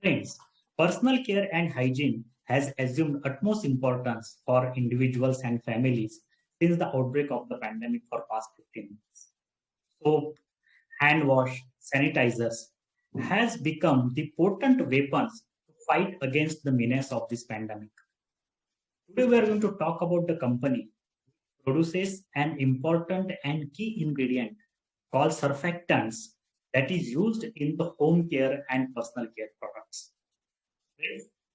Friends, personal care and hygiene has assumed utmost importance for individuals and families since the outbreak of the pandemic for past 15 months. Soap, hand wash, sanitizers has become the potent weapons to fight against the menace of this pandemic. Today we are going to talk about the company produces an important and key ingredient called surfactants that is used in the home care and personal care products.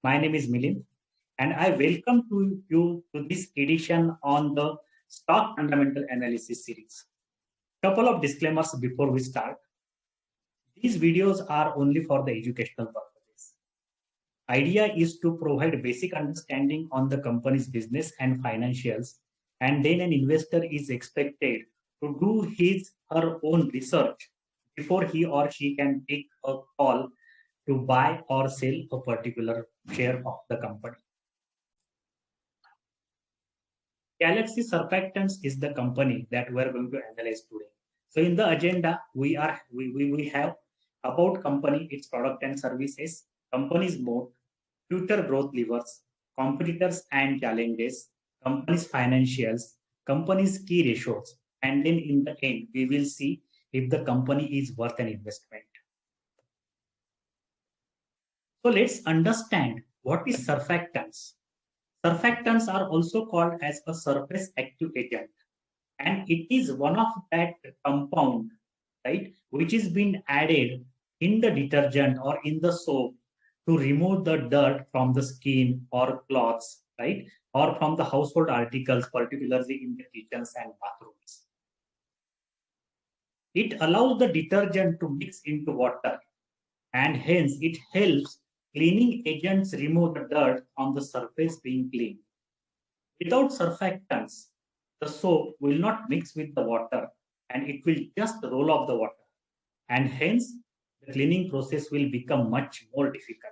My name is Milind, and I welcome you to this edition on the stock fundamental analysis series. Couple of disclaimers before we start. These videos are only for the educational purposes. Idea is to provide basic understanding on the company's business and financials, and then an investor is expected to do his her own research before he or she can take a call to buy or sell a particular share of the company. Galaxy Surfactants is the company that we are going to analyze today. So in the agenda, we have about company, its product and services, company's mode, future growth levers, competitors and challenges, company's financials, company's key ratios, and then in the end, we will see if the company is worth an investment. So let's understand what is surfactants. Surfactants are also called as a surface active agent, and it is one of that compound, right, which is being added in the detergent or in the soap to remove the dirt from the skin or cloths, right, or from the household articles, particularly in the kitchens and bathrooms. It allows the detergent to mix into water, and hence it helps cleaning agents remove the dirt on the surface being cleaned. Without surfactants, the soap will not mix with the water and it will just roll off the water. And hence, the cleaning process will become much more difficult.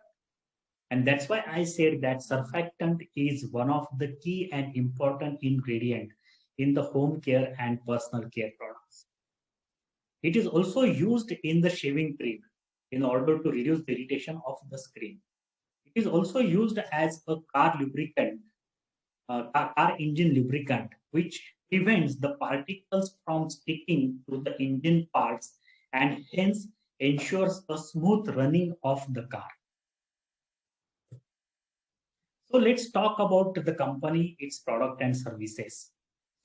And that's why I said that surfactant is one of the key and important ingredient in the home care and personal care products. It is also used in the shaving cream in order to reduce the irritation of the screen. It is also used as a car lubricant, car engine lubricant, which prevents the particles from sticking to the engine parts and hence ensures a smooth running of the car. So let's talk about the company, its product and services.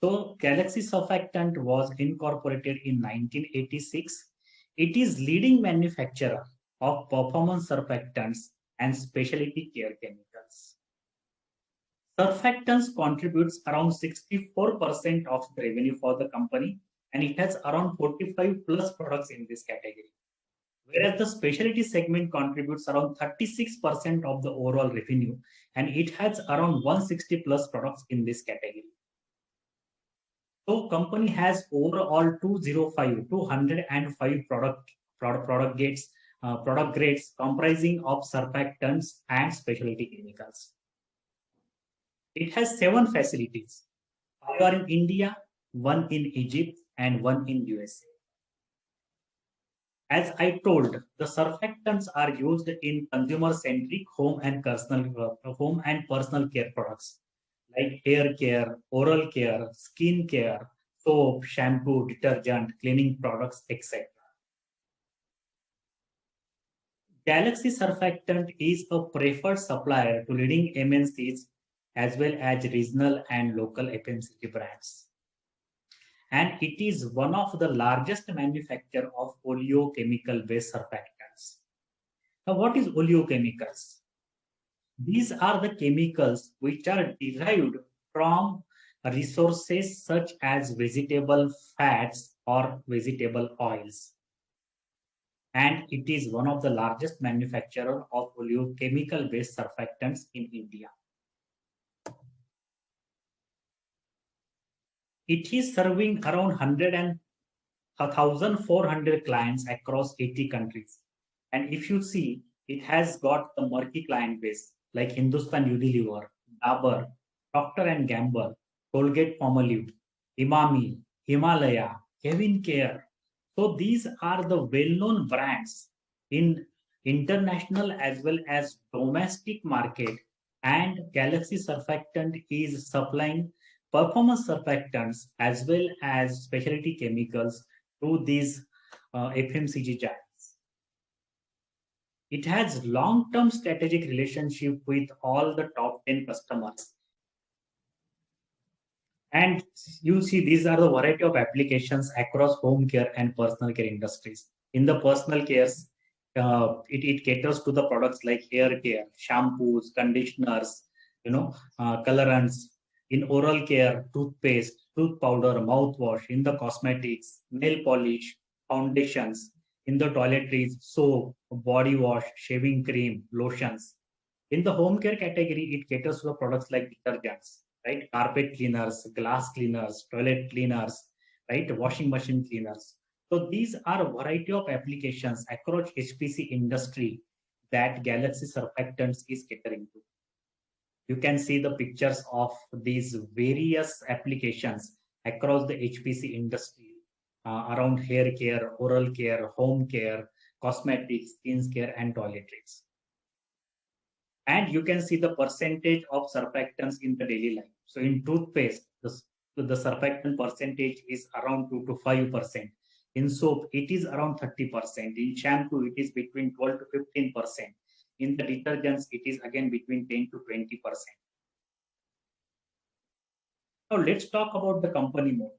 So Galaxy Surfactant was incorporated in 1986. It is leading manufacturer of performance surfactants and specialty care chemicals. Surfactants contributes around 64% of the revenue for the company, and it has around 45 plus products in this category. Whereas the specialty segment contributes around 36% of the overall revenue, and it has around 160 plus products in this category. So company has overall 205 product grades comprising of surfactants and specialty chemicals. It has 7 facilities. 5 are in India, 1 in Egypt, and 1 in USA. As I told, the surfactants are used in consumer-centric home and personal care products like hair care, oral care, skin care, soap, shampoo, detergent, cleaning products, etc. Galaxy Surfactant is a preferred supplier to leading MNCs as well as regional and local FMCG brands. And it is one of the largest manufacturer of oleochemical-based surfactants. Now, what is oleochemicals? These are the chemicals which are derived from resources such as vegetable fats or vegetable oils. And it is one of the largest manufacturer of oleochemical-based surfactants in India. It is serving around 1,400 clients across 80 countries. And if you see, it has got the murky client base like Hindustan Unilever, Dabur, Procter & Gamble, Colgate-Palmolive, Imami, Himalaya, Kevin Care. So these are the well-known brands in international as well as domestic market, and Galaxy Surfactant is supplying performance surfactants as well as specialty chemicals to these FMCG giants. It has long-term strategic relationship with all the top 10 customers. And you see, these are the variety of applications across home care and personal care industries. In the personal cares, it caters to the products like hair care, shampoos, conditioners, colorants. In oral care, toothpaste, tooth powder, mouthwash. In the cosmetics, nail polish, foundations. In the toiletries, soap, body wash, shaving cream, lotions. In the home care category, it caters to the products like detergents, right? Carpet cleaners, glass cleaners, toilet cleaners, right? Washing machine cleaners. So these are a variety of applications across HPC industry that Galaxy Surfactants is catering to. You can see the pictures of these various applications across the HPC industry around hair care, oral care, home care, cosmetics, skin care, and toiletries. And you can see the percentage of surfactants in the daily life. So in toothpaste, the surfactant percentage is around 2 to 5%. In soap, it is around 30%. In shampoo, it is between 12 to 15%. In the detergents, it is again between 10 to 20%. Now let's talk about the company mode.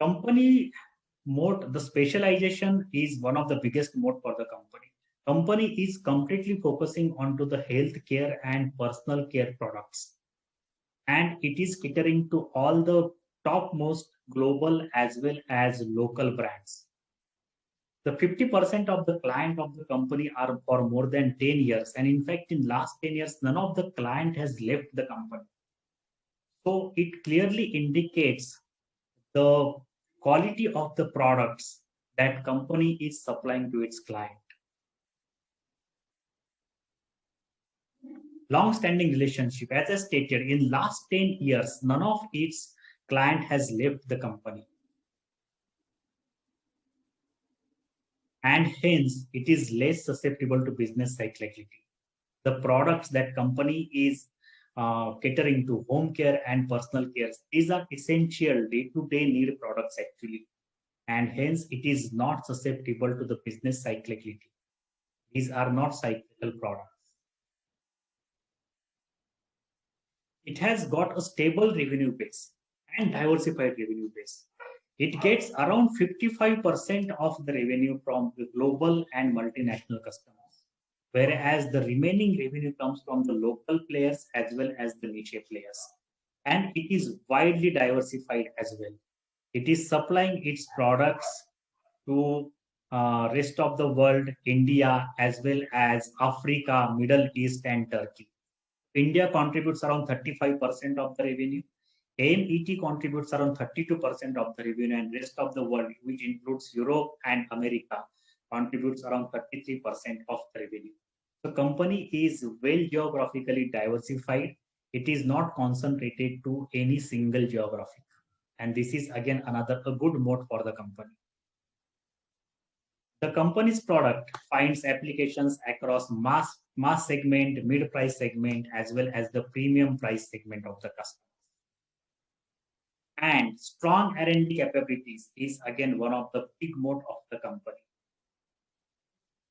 Company mode, the specialization is one of the biggest mode for the company. Company is completely focusing onto the healthcare and personal care products, and it is catering to all the topmost global as well as local brands. The 50% of the client of the company are for more than 10 years, and in fact in last 10 years none of the client has left the company. So it clearly indicates the quality of the products that company is supplying to its client. Long-standing relationship, as I stated, in last 10 years, none of its client has left the company. And hence, it is less susceptible to business cyclicality. The products that company is catering to, home care and personal care, these are essential day-to-day need products actually. And hence, it is not susceptible to the business cyclicality. These are not cyclical products. It has got a stable revenue base and diversified revenue base. It gets around 55% of the revenue from the global and multinational customers, whereas the remaining revenue comes from the local players as well as the niche players. And it is widely diversified as well. It is supplying its products to rest of the world, India, as well as Africa, Middle East, and Turkey. India contributes around 35% of the revenue. AMET contributes around 32% of the revenue, and rest of the world, which includes Europe and America, contributes around 33% of the revenue. The company is well geographically diversified. It is not concentrated to any single geography. And this is again another a good mode for the company. The company's product finds applications across mass segment, mid price segment, as well as the premium price segment of the customer. And strong R&D capabilities is again one of the big mode of the company.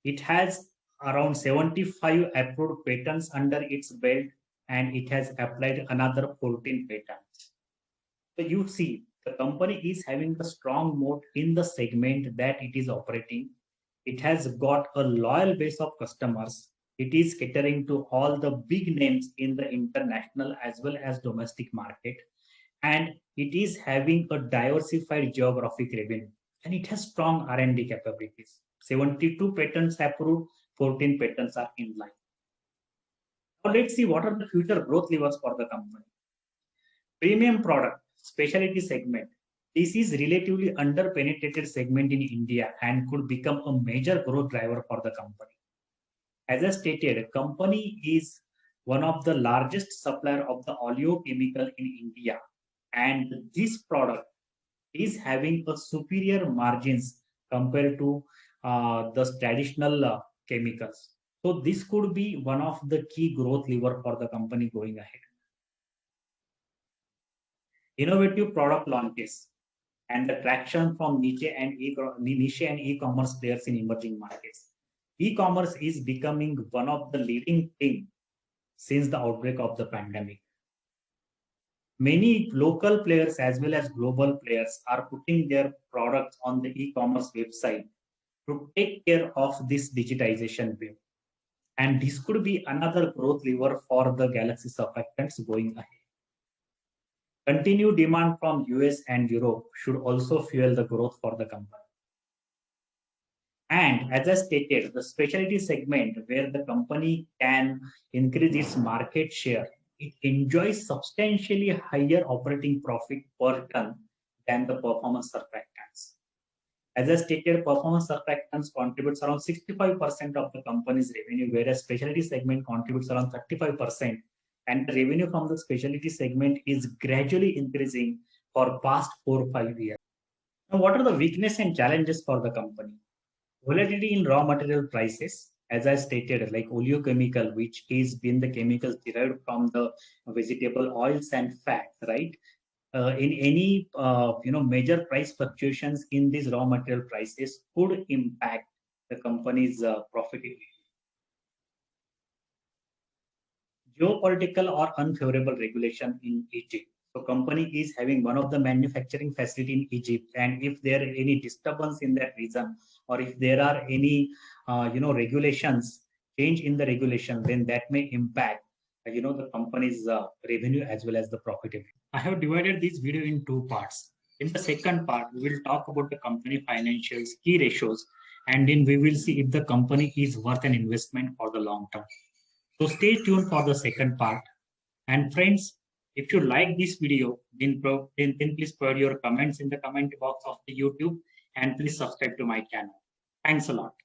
It has around 75 approved patents under its belt, and it has applied another 14 patents. So you see, the company is having a strong moat in the segment that it is operating. It has got a loyal base of customers. It is catering to all the big names in the international as well as domestic market. And it is having a diversified geographic revenue. And it has strong R&D capabilities. 72 patents approved, 14 patents are in line. Now let's see what are the future growth levers for the company. Premium product, specialty segment. This is relatively under-penetrated segment in India and could become a major growth driver for the company. As I stated, company is one of the largest supplier of the oleochemical in India, and this product is having a superior margins compared to the traditional chemicals. So this could be one of the key growth lever for the company going ahead. Innovative product launches and the traction from niche and e-commerce players in emerging markets. E-commerce is becoming one of the leading things since the outbreak of the pandemic. Many local players as well as global players are putting their products on the e-commerce website to take care of this digitization wave. And this could be another growth lever for the Galaxy surfactants going ahead. Continued demand from US and Europe should also fuel the growth for the company. And as I stated, the specialty segment where the company can increase its market share, it enjoys substantially higher operating profit per ton than the performance surfactants. As I stated, performance surfactants contributes around 65% of the company's revenue, whereas specialty segment contributes around 35%. And the revenue from the specialty segment is gradually increasing for past 4 or 5 years. Now, what are the weaknesses and challenges for the company? Volatility in raw material prices, as I stated, like oleochemical, which is been the chemicals derived from the vegetable oils and fat, right? In any major price fluctuations in these raw material prices could impact the company's profitability. Geopolitical or unfavorable regulation in Egypt. So company is having one of the manufacturing facility in Egypt, and if there are any disturbance in that region, or if there are any regulations change in the regulation, then that may impact the company's revenue as well as the profitability. I have divided this video in two parts. In the second part, we will talk about the company financials, key ratios, and then we will see if the company is worth an investment for the long term. So stay tuned for the second part. And friends, if you like this video, then please put your comments in the comment box of the YouTube, and please subscribe to my channel. Thanks a lot.